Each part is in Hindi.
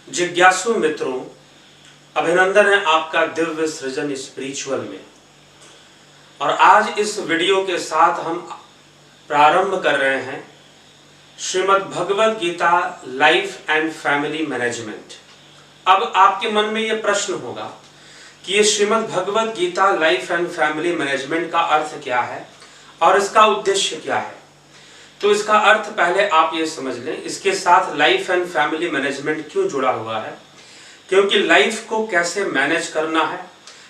जिज्ञासु मित्रों, अभिनंदन है आपका दिव्य सृजन स्पिरिचुअल में। और आज इस वीडियो के साथ हम प्रारंभ कर रहे हैं Shrimad Bhagavad Gita life and family management. अब आपके मन में यह प्रश्न होगा कि ये Shrimad Bhagavad Gita life and family management का अर्थ क्या है और इसका उद्देश्य क्या है। तो इसका अर्थ पहले आप ये समझ लें, इसके साथ लाइफ एंड फैमिली मैनेजमेंट क्यों जुड़ा हुआ है। क्योंकि लाइफ को कैसे मैनेज करना है,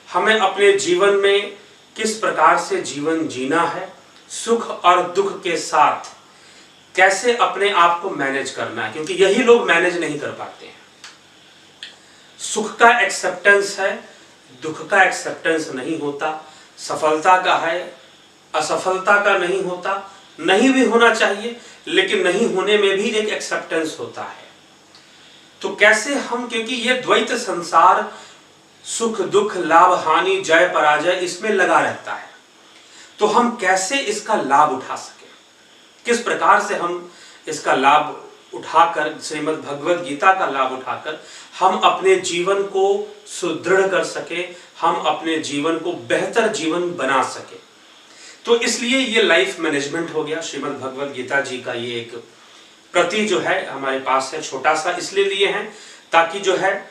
हमें अपने जीवन में किस प्रकार से जीवन जीना है, सुख और दुख के साथ कैसे अपने आप को मैनेज करना है, क्योंकि यही लोग मैनेज नहीं कर पाते हैं। सुख का एक्सेप्टेंस है, दुख का एक्सेप्टेंस नहीं होता, सफलता का है, असफलता का नहीं होता, नहीं भी होना चाहिए, लेकिन नहीं होने में भी एक एक्सेप्टेंस होता है। तो कैसे हम, क्योंकि ये द्वैत संसार सुख दुख लाभ हानि जय पराजय इसमें लगा रहता है, तो हम कैसे इसका लाभ उठा सके, किस प्रकार से हम इसका लाभ उठाकर, श्रीमद् भगवद गीता का लाभ उठाकर हम अपने जीवन को सुदृढ़ कर सके, हम अपने जीवन को बेहतर जीवन बना सके। तो इसलिए ये लाइफ मैनेजमेंट हो गया। श्रीमद् भगवद गीता जी का ये एक प्रति जो है हमारे पास है, छोटा सा इसलिए लिए हैं ताकि जो है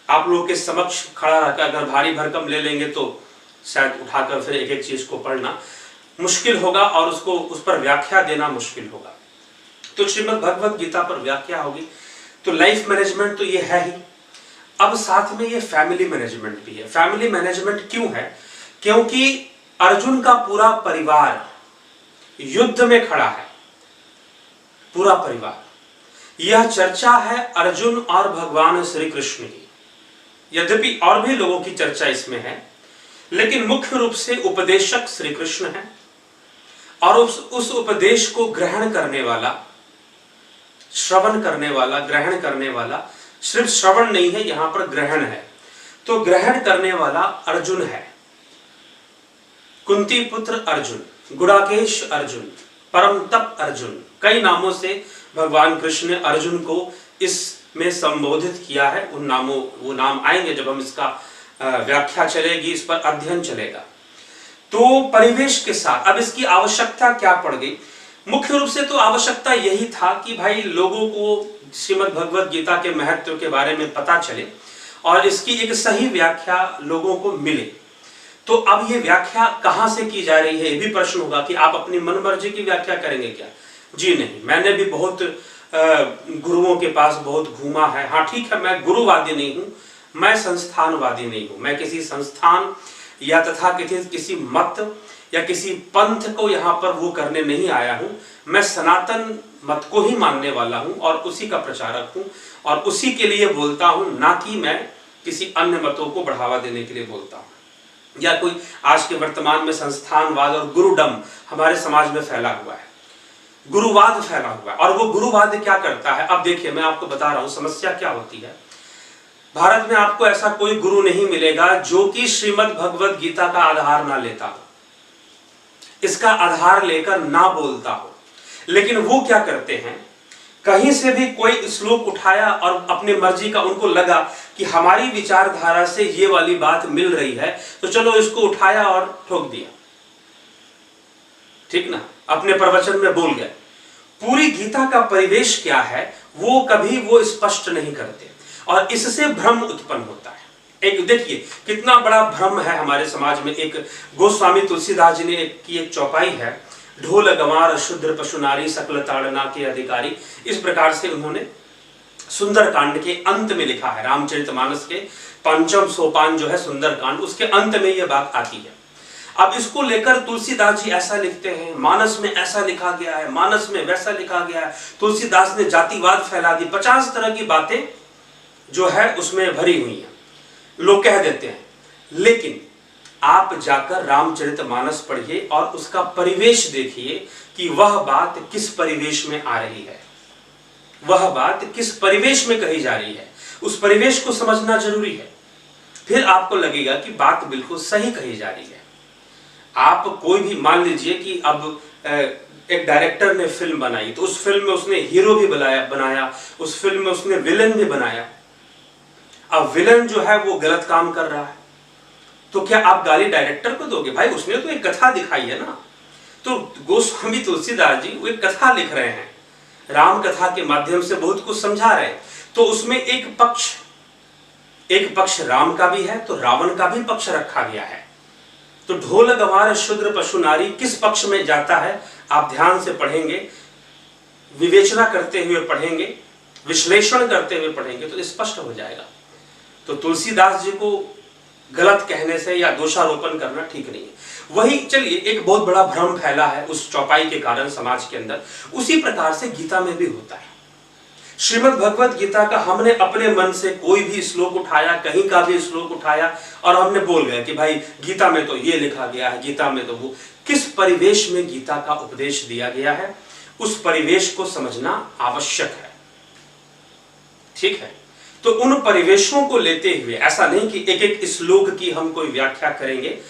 आप लोगों के समक्ष खड़ा रहकर, अगर भारी भरकम ले लेंगे तो शायद उठाकर फिर एक एक चीज को पढ़ना मुश्किल होगा और उसको उस पर व्याख्या देना मुश्किल होगा। तो श्रीमद् भगवद गीता पर व्याख्या होगी। तो लाइफ मैनेजमेंट तो ये है ही, अब साथ में ये फैमिली मैनेजमेंट भी है। फैमिली मैनेजमेंट क्यों है? क्योंकि अर्जुन का पूरा परिवार युद्ध में खड़ा है, पूरा परिवार। यह चर्चा है अर्जुन और भगवान श्री कृष्ण की, यद्यपि और भी लोगों की चर्चा इसमें है, लेकिन मुख्य रूप से उपदेशक श्री कृष्ण है। और उस उपदेश को ग्रहण करने वाला, श्रवण करने वाला, ग्रहण करने वाला, सिर्फ श्रवण नहीं है, यहां पर ग्रहण है। तो ग्रहण करने वाला अर्जुन है, कुंती पुत्र अर्जुन, गुड़ाकेश अर्जुन, परम तप अर्जुन, कई नामों से भगवान कृष्ण ने अर्जुन को इसमें संबोधित किया है। उन नामों, वो नाम आएंगे जब हम इसका व्याख्या चलेगी, इस पर अध्ययन चलेगा। तो परिवेश के साथ अब इसकी आवश्यकता क्या पड़ गई? मुख्य रूप से तो आवश्यकता यही था कि भाई लोगों को श्रीमद् भगवद गीता के महत्व के बारे में पता चले और इसकी एक सही व्याख्या लोगों को मिले। तो अब ये व्याख्या कहां से की जा रही है, ये भी प्रश्न होगा कि आप अपनी मनमर्जी की व्याख्या करेंगे क्या? जी नहीं, मैंने भी बहुत गुरुओं के पास बहुत घूमा है। हाँ ठीक है, मैं गुरुवादी नहीं हूं, मैं संस्थानवादी नहीं हूं, मैं किसी संस्थान या तथा किसी मत या किसी पंथ को यहाँ पर वो करने नहीं आया हूं। मैं सनातन मत को ही मानने वाला हूं और उसी का प्रचारक हूं और उसी के लिए बोलता हूं, ना कि मैं किसी अन्य मतों को बढ़ावा देने के लिए बोलता हूं। या कोई आज के वर्तमान में संस्थानवाद और गुरुडम हमारे समाज में फैला हुआ है, गुरुवाद फैला हुआ है। और वो गुरुवाद क्या करता है? अब देखिए, मैं आपको बता रहा हूं समस्या क्या होती है। भारत में आपको ऐसा कोई गुरु नहीं मिलेगा जो कि श्रीमद् भगवद गीता का आधार ना लेता हो, इसका आधार लेकर ना बोलता हो। लेकिन वो क्या करते हैं, कहीं से भी कोई श्लोक उठाया और अपनी मर्जी का, उनको लगा कि हमारी विचारधारा से ये वाली बात मिल रही है, तो चलो इसको उठाया और ठोक दिया, ठीक ना, अपने प्रवचन में बोल गए। पूरी गीता का परिवेश क्या है वो कभी वो स्पष्ट नहीं करते और इससे भ्रम उत्पन्न होता है। एक देखिए कितना बड़ा भ्रम है हमारे समाज में। एक गोस्वामी तुलसीदास जी ने की एक चौपाई है, ढोल गंवार शूद्र पशु नारी सकल ताड़ना के अधिकारी। इस प्रकार से उन्होंने सुंदरकांड के अंत में लिखा है, रामचरितमानस के पंचम सोपान जो है सुंदरकांड, उसके अंत में यह बात आती है। अब इसको लेकर तुलसीदास जी ऐसा लिखते हैं, मानस में ऐसा लिखा गया है, मानस में वैसा लिखा गया है। तुलसीदास ने जातिवाद फैला दी, 50 तरह की बातें जो है उसमें भरी हुई है, लोग कह देते हैं। लेकिन आप जाकर रामचरितमानस पढ़िए और उसका परिवेश देखिए कि वह बात किस परिवेश में आ रही है, वह बात किस परिवेश में कही जा रही है। उस परिवेश को समझना जरूरी है, फिर आपको लगेगा कि बात बिल्कुल सही कही जा रही है। आप कोई भी मान लीजिए कि अब एक डायरेक्टर ने फिल्म बनाई, तो उस फिल्म में उसने हीरो भी बनाया, उस फिल्म में उसने विलेन भी बनाया, अब विलन जो है वो गलत काम कर रहा है, तो क्या आप गाली डायरेक्टर को दोगे? भाई उसने तो एक कथा दिखाई है ना। तो गोस्वामी तुलसीदास जी वो एक कथा लिख रहे हैं, राम कथा के माध्यम से बहुत कुछ समझा रहे हैं। तो उसमें एक पक्ष राम का भी है, तो रावण का भी पक्ष रखा गया है। तो ढोल गंवार शूद्र पशु नारी किस पक्ष में जाता है, आप ध्यान से पढ़ेंगे, विवेचना करते हुए पढ़ेंगे, विश्लेषण करते हुए पढ़ेंगे तो स्पष्ट हो जाएगा। तो तुलसीदास जी को गलत कहने से या दोषारोपण करना ठीक नहीं है। वही चलिए, एक बहुत बड़ा भ्रम फैला है उस चौपाई के कारण समाज के अंदर, उसी प्रकार से गीता में भी होता है। श्रीमद् भगवत गीता का हमने अपने मन से कोई भी श्लोक उठाया, कहीं का भी श्लोक उठाया और हमने बोल गए कि भाई गीता में तो ये लिखा गया है, गीता में तो वो। किस परिवेश में गीता का उपदेश दिया गया है, उस परिवेश को समझना आवश्यक है। ठीक है, तो उन परिवेशों को लेते हुए ऐसा नहीं कि एक एक श्लोक की हम कोई व्याख्या करेंगे,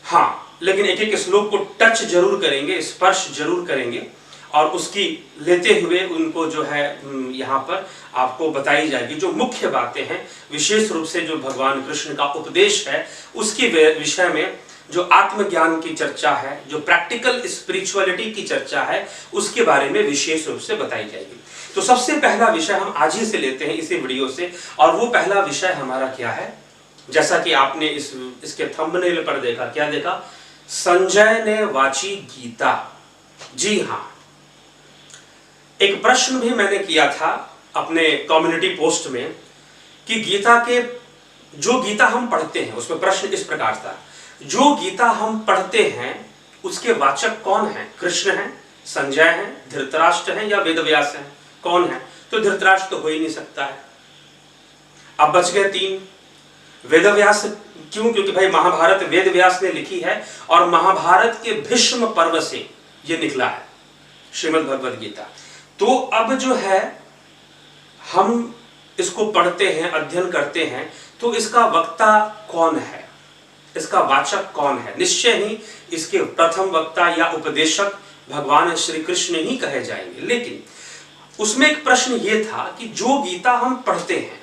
हाँ, लेकिन एक एक श्लोक को टच जरूर करेंगे, स्पर्श जरूर करेंगे और उसकी लेते हुए उनको जो है यहाँ पर आपको बताई जाएगी जो मुख्य बातें हैं, विशेष रूप से जो भगवान कृष्ण का उपदेश है उसके विषय में जो आत्मज्ञान की चर्चा है, जो प्रैक्टिकल स्पिरिचुअलिटी की चर्चा है, उसके बारे में विशेष रूप से बताई जाएगी। तो सबसे पहला विषय हम आज ही से लेते हैं इसी वीडियो से, और वो पहला विषय हमारा क्या है, जैसा कि आपने इसके थंबनेल पर देखा, क्या देखा, संजय ने वाची गीता। जी हाँ, एक प्रश्न भी मैंने किया था अपने कम्युनिटी पोस्ट में कि गीता के जो गीता हम पढ़ते हैं, उसमें प्रश्न इस प्रकार था, जो गीता हम पढ़ते हैं उसके वाचक कौन है? कृष्ण है, संजय है, धृतराष्ट्र है या वेदव्यास है? कौन है? तो धृतराष्ट्र तो हो ही नहीं सकता है। अब बच गए तीन। वेदव्यास क्यों? क्योंकि भाई महाभारत वेदव्यास ने लिखी है और महाभारत के भीष्म पर्व से ये निकला है श्रीमद् भगवद गीता। तो अब जो है हम इसको पढ़ते हैं, अध्ययन करते हैं, तो इसका वक्ता कौन है, इसका वाचक कौन है? निश्चय ही इसके प्रथम वक्ता या उपदेशक भगवान श्री कृष्ण ही कहे जाएंगे। लेकिन उसमें एक प्रश्न ये था कि जो गीता हम पढ़ते हैं,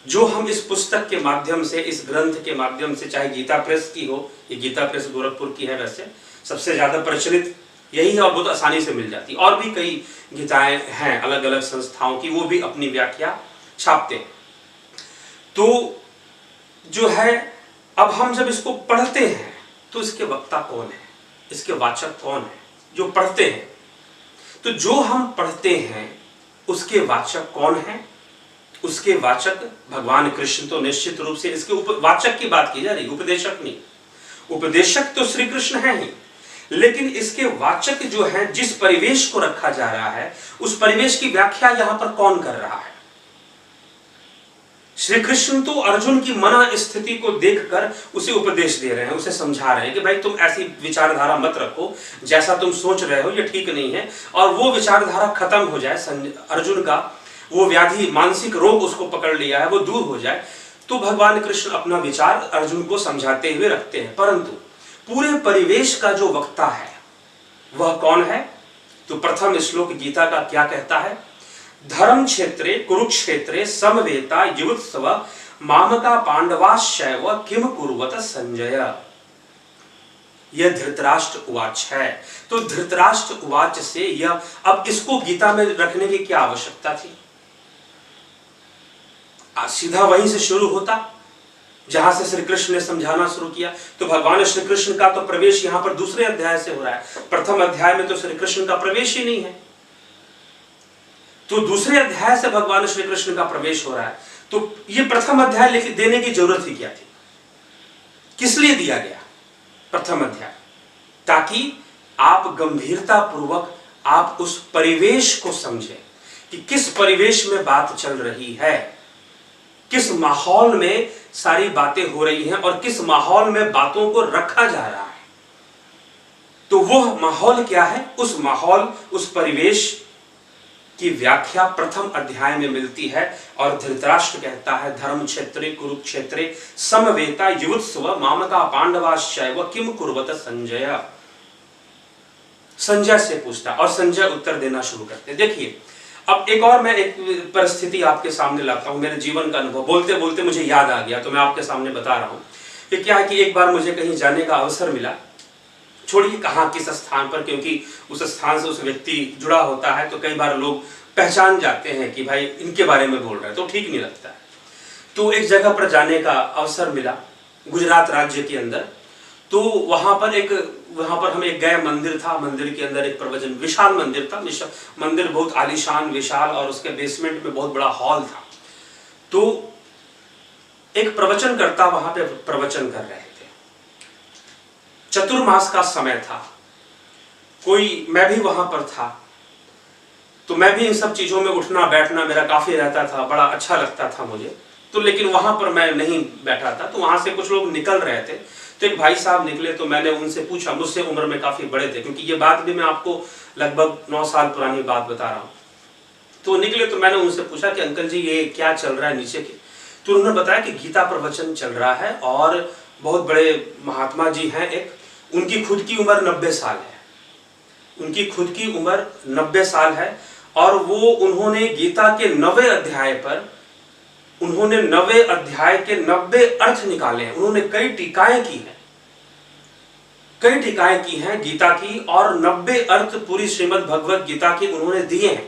जो हम इस पुस्तक के माध्यम से, इस ग्रंथ के माध्यम से, चाहे गीता प्रेस की हो, ये गीता प्रेस गोरखपुर की है, वैसे सबसे ज्यादा प्रचलित यही है और बहुत आसानी से मिल जाती, और भी कई गीताएं हैं अलग अलग संस्थाओं की, वो भी अपनी व्याख्या छापते हैं। तो जो है अब हम जब इसको पढ़ते हैं तो इसके वक्ता कौन है, इसके वाचक कौन है? जो पढ़ते हैं, तो जो हम पढ़ते हैं उसके वाचक कौन है? उसके वाचक भगवान कृष्ण तो निश्चित रूप से, इसके वाचक की बात की जा रही, उपदेशक नहीं। उपदेशक तो श्री कृष्ण है ही, लेकिन इसके वाचक जो है, जिस परिवेश को रखा जा रहा है, उस परिवेश की व्याख्या यहां पर कौन कर रहा है? श्री कृष्ण तो अर्जुन की मना स्थिति को देखकर उसे उपदेश दे रहे हैं, उसे समझा रहे हैं कि भाई तुम ऐसी विचारधारा मत रखो, जैसा तुम सोच रहे हो ये ठीक नहीं है, और वो विचारधारा खत्म हो जाए, अर्जुन का वो व्याधि, मानसिक रोग उसको पकड़ लिया है, वो दूर हो जाए। तो भगवान कृष्ण अपना विचार अर्जुन को समझाते हुए रखते हैं, परंतु पूरे परिवेश का जो वक्ता है वह कौन है? तो प्रथम श्लोक गीता का क्या कहता है? धर्म क्षेत्रे कुरुक्षेत्रे समवेता युवत्सव मामका पांडवाश्चैव किम कुर्वत संजय। यह धृतराष्ट्र उवाच है। तो धृतराष्ट्र उवाच से यह, अब इसको गीता में रखने की क्या आवश्यकता थी? सीधा वहीं से शुरू होता जहां से श्री कृष्ण ने समझाना शुरू किया। तो भगवान श्री कृष्ण का तो प्रवेश यहां पर दूसरे अध्याय से हो रहा है, प्रथम अध्याय में तो श्री कृष्ण का प्रवेश ही नहीं है। तो दूसरे अध्याय से भगवान श्री कृष्ण का प्रवेश हो रहा है, तो ये प्रथम अध्याय लिख देने की जरूरत ही क्या थी? किस लिए दिया गया प्रथम अध्याय? ताकि आप गंभीरता पूर्वक आप उस परिवेश को समझें कि किस परिवेश में बात चल रही है, किस माहौल में सारी बातें हो रही हैं और किस माहौल में बातों को रखा जा रहा है। तो वह माहौल क्या है? उस माहौल, उस परिवेश की व्याख्या प्रथम अध्याय में मिलती है। और धृतराष्ट्र कहता है, धर्म क्षेत्रे कुरुक्षेत्रे समवेता युवत्सव मामका पांडवाश्चैव किम कुर्वत संजय। संजय से पूछता और संजय उत्तर देना शुरू करते। देखिए, अब एक और मैं एक परिस्थिति आपके सामने लाता हूँ, मेरे जीवन का अनुभव बोलते बोलते मुझे याद आ गया तो मैं आपके सामने बता रहा हूँ कि क्या है कि एक बार मुझे कहीं जाने का अवसर मिला, छोड़िए कहाँ किस स्थान पर, क्योंकि उस स्थान से उस व्यक्ति जुड़ा होता है तो कई बार लोग पहचान जाते हैं कि भाई इनके बारे में बोल रहे हैं, तो ठीक नहीं लगता है। तो एक जगह पर जाने का अवसर मिला गुजरात राज्य के अंदर, तो वहां पर हम एक गए, मंदिर था, मंदिर के अंदर एक प्रवचन, विशाल मंदिर था, मंदिर बहुत आलीशान विशाल, और उसके बेसमेंट में बहुत बड़ा हॉल था। तो एक प्रवचनकर्ता वहां पे प्रवचन कर रहे थे, चतुर्मास का समय था, मैं भी वहां पर था, तो मैं भी इन सब चीजों में उठना बैठना मेरा काफी रहता था, बड़ा अच्छा लगता था मुझे। तो लेकिन वहां पर मैं नहीं बैठा था, तो वहां से कुछ लोग निकल रहे थे, तो एक भाई साहब निकले, तो मैंने उनसे पूछा, मुझसे उम्र में काफी बड़े थे, क्योंकि ये बात भी मैं आपको लगभग 9 साल पुरानी बात बता रहा हूँ। तो निकले तो मैंने उनसे पूछा कि अंकल जी ये क्या चल रहा है नीचे के? तो उन्होंने बताया कि गीता प्रवचन चल रहा है और बहुत बड़े महात्मा जी हैं एक, उनकी खुद की उम्र 90 साल है, उनकी खुद की उम्र 90 साल है, और उन्होंने गीता के 90 अध्याय पर, उन्होंने 90 अध्याय के 90 अर्थ निकाले हैं, उन्होंने कई टीकाएं की हैं, कई टीकाएं की हैं गीता की, और 90 अर्थ पूरी श्रीमद् भगवत गीता के उन्होंने दिए हैं।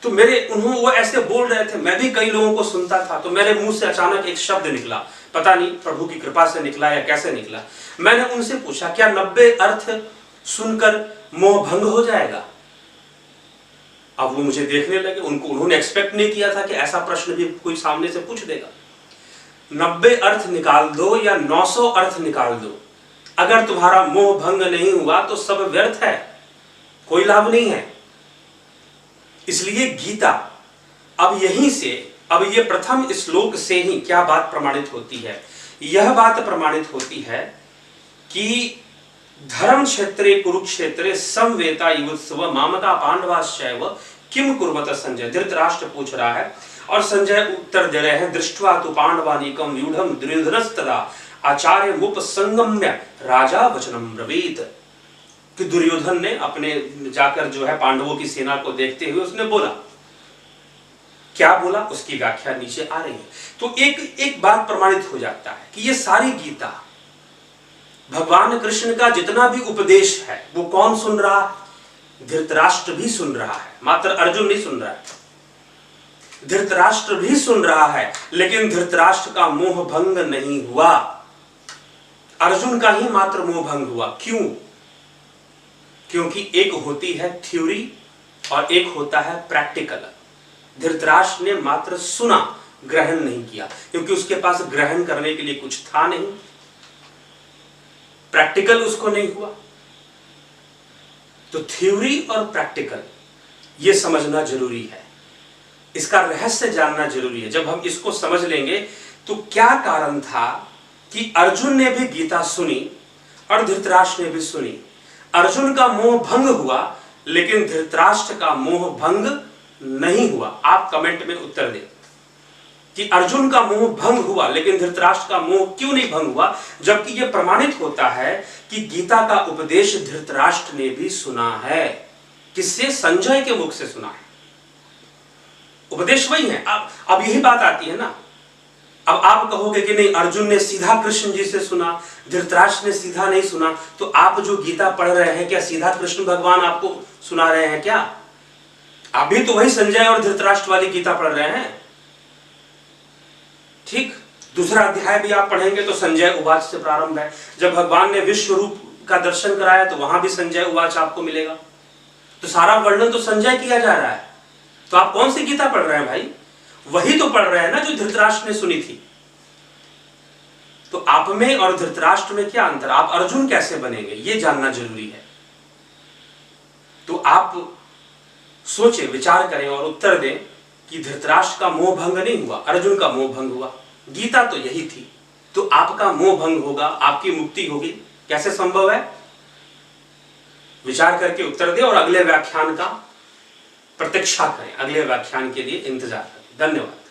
तो वो ऐसे बोल रहे थे, मैं भी कई लोगों को सुनता था, तो मेरे मुंह से अचानक एक शब्द निकला, पता नहीं प्रभु की कृपा से निकला या कैसे निकला। मैंने उनसे पूछा, क्या 90 अर्थ सुनकर मोह भंग हो जाएगा? अब वो मुझे देखने लगे, उन्होंने एक्सपेक्ट नहीं किया था कि ऐसा प्रश्न भी कोई सामने से पूछ देगा। 90 अर्थ निकाल दो या 900 अर्थ निकाल दो, अगर तुम्हारा मोह भंग नहीं हुआ तो सब व्यर्थ है, कोई लाभ नहीं है। इसलिए गीता, अब यहीं से, अब ये प्रथम श्लोक से ही क्या बात प्रमाणित होती है? यह बात प्रमाणित होती है कि धर्म क्षेत्रे कुरुक्षेत्रे समवेता युत्सव मामका पांडवाश्चैव किम कुर्वत संजय। धृतराष्ट्र पूछ रहा है और संजय उत्तर दे रहे हैं, दृष्ट्वा तु पांडवानीकं व्यूढ़ं दुर्योधनस्तदा आचार्य मुपसंगम्य राजा वचनम ब्रवीत। कि दुर्योधन ने अपने जाकर जो है पांडवों की सेना को देखते हुए उसने बोला, क्या बोला उसकी व्याख्या नीचे आ रही है। तो एक बात प्रमाणित हो जाता है कि ये सारी गीता, भगवान कृष्ण का जितना भी उपदेश है वो कौन सुन रहा है? धृतराष्ट्र भी सुन रहा है, मात्र अर्जुन नहीं सुन रहा है, धृतराष्ट्र भी सुन रहा है, लेकिन धृतराष्ट्र का मोह भंग नहीं हुआ, अर्जुन का ही मात्र मोह भंग हुआ। क्यों? क्योंकि एक होती है थ्योरी और एक होता है प्रैक्टिकल। धृतराष्ट्र ने मात्र सुना, ग्रहण नहीं किया, क्योंकि उसके पास ग्रहण करने के लिए कुछ था नहीं, प्रैक्टिकल उसको नहीं हुआ। तो थ्योरी और प्रैक्टिकल ये समझना जरूरी है, इसका रहस्य जानना जरूरी है। जब हम इसको समझ लेंगे तो क्या कारण था कि अर्जुन ने भी गीता सुनी और धृतराष्ट्र ने भी सुनी, अर्जुन का मोह भंग हुआ लेकिन धृतराष्ट्र का मोह भंग नहीं हुआ। आप कमेंट में उत्तर दें कि अर्जुन का मोह भंग हुआ लेकिन धृतराष्ट्र का मोह क्यों नहीं भंग हुआ, जबकि यह प्रमाणित होता है कि गीता का उपदेश धृतराष्ट्र ने भी सुना है। किससे? संजय के मुख से सुना है, उपदेश वही है। अब यही बात आती है ना, अब आप कहोगे कि नहीं अर्जुन ने सीधा कृष्ण जी से सुना, धृतराष्ट्र ने सीधा नहीं सुना, तो आप जो गीता पढ़ रहे हैं क्या सीधा कृष्ण भगवान आपको सुना रहे हैं क्या? आप भी तो वही संजय और धृतराष्ट्र वाली गीता पढ़ रहे हैं। ठीक, दूसरा अध्याय भी आप पढ़ेंगे तो संजय उवाच से प्रारंभ है। जब भगवान ने विश्व रूप का दर्शन कराया तो वहां भी संजय उवाच आपको मिलेगा। तो सारा वर्णन तो संजय किया जा रहा है। तो आप कौन सी गीता पढ़ रहे हैं भाई? वही तो पढ़ रहे हैं ना जो धृतराष्ट्र ने सुनी थी। तो आप में और धृतराष्ट्र में क्या अंतर? आप अर्जुन कैसे बनेंगे ये जानना जरूरी है। तो आप सोचे, विचार करें और उत्तर दें कि धृतराष्ट्र का मोह भंग नहीं हुआ, अर्जुन का मोह भंग हुआ। गीता तो यही थी, तो आपका मोह भंग होगा, आपकी मुक्ति होगी। कैसे संभव है? विचार करके उत्तर दें और अगले व्याख्यान का प्रतीक्षा करें, अगले व्याख्यान के लिए इंतजार करें। धन्यवाद।